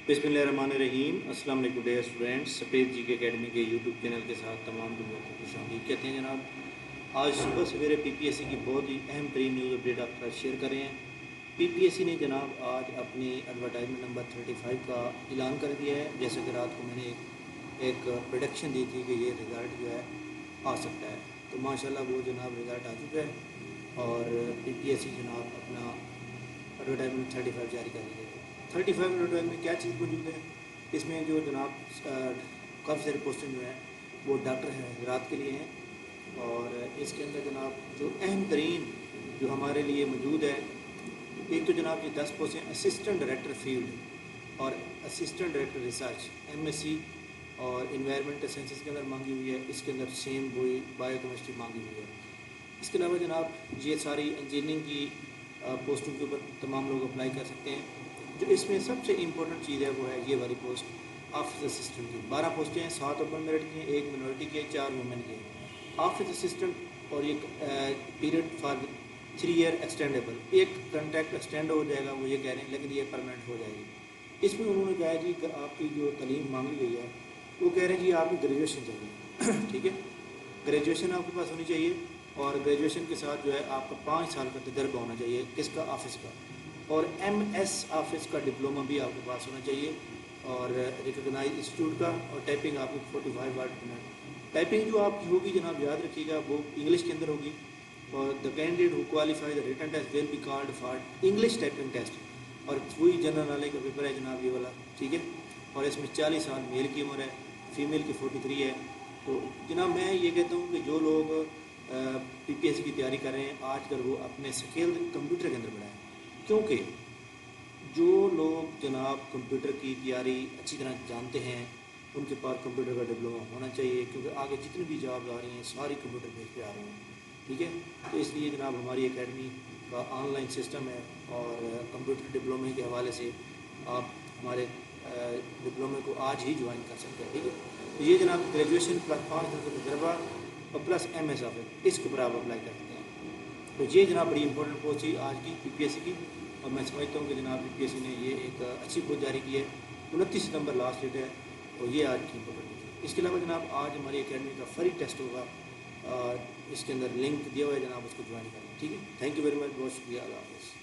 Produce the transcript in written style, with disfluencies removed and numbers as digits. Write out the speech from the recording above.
बिस्मिल्लाहिर्रहमानिर्रहीम। अस्सलाम वालेकुम डियर स्टूडेंट्स। सफ़ेद जी के अकेडमी के यूट्यूब चैनल के साथ तमाम लोगों को खुशामदीद कहते हैं जनाब। आज सुबह सवेरे पीपीएससी की बहुत ही अहम तरीन न्यूज़ अपडेट आपके साथ शेयर कर रहे हैं। पीपीएससी ने जनाब आज अपनी एडवर्टाइजमेंट नंबर 35 का ऐलान कर दिया है। जैसे कि रात को मैंने एक प्रोडक्शन दी थी कि ये रिज़ल्ट जो है आ सकता है, तो माशाल्लाह वो जनाब रिज़ल्ट आ चुका है और पीपीएससी जनाब अपना एडवर्टाइजमेंट 35 जारी कर दिया है। 35 एडवर्टाइजमेंट में क्या चीज़ मौजूद है? इसमें जो जनाब काफ़ी सारे पोस्टें जो हैं वो डॉक्टर हैं रात के लिए हैं और इसके अंदर जनाब जो अहम तरीन जो हमारे लिए मौजूद है, एक तो जनाब ये 10 पोस्टें असिस्टेंट डायरेक्टर फील्ड और असिस्टेंट डायरेक्टर रिसर्च एमएससी और इन्वायरमेंटल साइंसेस के अंदर मांगी हुई है। इसके अंदर सेम वही बायोकेमिस्ट्री मांगी हुई है। इसके अलावा जनाब ये सारी इंजीनियरिंग की पोस्टों के ऊपर तमाम लोग अप्लाई कर सकते हैं। जो इसमें सबसे इम्पोर्टेंट चीज़ है वो है ये वाली पोस्ट ऑफिस असिस्टेंट की। 12 पोस्टें हैं, 7 ओपन मेरिट की हैं, 1 मिनॉरिटी की है, 4 वुमेन की है। ऑफिस असिस्टेंट और एक पीरियड फॉर 3 ईयर एक्सटेंडेबल, एक कॉन्ट्रैक्ट एक्सटेंड हो जाएगा वो ये कह रहे हैं, लेकिन ये परमानेंट हो जाएगी। इसमें उन्होंने कहा जी कि आपकी जो तालीम मांगी गई है वो कह रहे हैं जी आपकी ग्रेजुएशन चाहिए ठीक है, ग्रेजुएशन आपके पास होनी चाहिए और ग्रेजुएशन के साथ जो है आपका 5 साल का तजर्बा होना चाहिए किसका, ऑफिस का, और एमएस ऑफिस का डिप्लोमा भी आपके पास होना चाहिए और रिकॉग्नाइज इंस्टीट्यूट का, और टाइपिंग आपकी 45 वर्ड पर मिनट। टाइपिंग जो आपकी होगी जनाब याद रखिएगा वो इंग्लिश के अंदर होगी और the candidate who qualify the written test will be called for English typing test, और वही जनरल नॉलेज का पेपर है जनाब ये वाला, ठीक है। और इसमें 40 साल मेल की उम्र है, फीमेल की 43 है। तो जनाब मैं ये कहता हूँ कि जो लोग पीपीएससी की तैयारी कर रहे हैं आजकल वो अपने स्किल कंप्यूटर के अंदर बढ़ाएं, क्योंकि जो लोग जनाब कंप्यूटर की तैयारी अच्छी तरह जानते हैं उनके पास कंप्यूटर का डिप्लोमा होना चाहिए, क्योंकि आगे जितनी भी जॉब्स आ रही हैं सारी कंप्यूटर बेस पे आ रही हैं, ठीक है। तो इसलिए जनाब हमारी एकेडमी का ऑनलाइन सिस्टम है और कंप्यूटर डिप्लोमे के हवाले से आप हमारे डिप्लोमे को आज ही ज्वाइन कर सकते हैं, ठीक है। तो ये जनाब ग्रेजुएशन प्लस 5 साल का तजर्बा और प्लस एमएस ऑफिस, इसके ऊपर आप अप्लाई कर सकते हैं। तो ये जनाब बड़ी इंपॉर्टेंट पोस्ट थी आज की पीपीएससी की, और मैं समझता हूँ कि जनाब पीपीएससी ने ये एक अच्छी पोस्ट जारी की है। 29 सितंबर लास्ट डेट है और ये आज की इंपॉर्टेंट है। इसके अलावा जनाब आज हमारी एकेडमी का फ्री टेस्ट होगा, इसके अंदर लिंक दिया हुआ है जनाब, उसको ज्वाइन करें, ठीक है। थैंक यू वेरी मच, बहुत शुक्रिया, अल्लाह हाफ़िज़।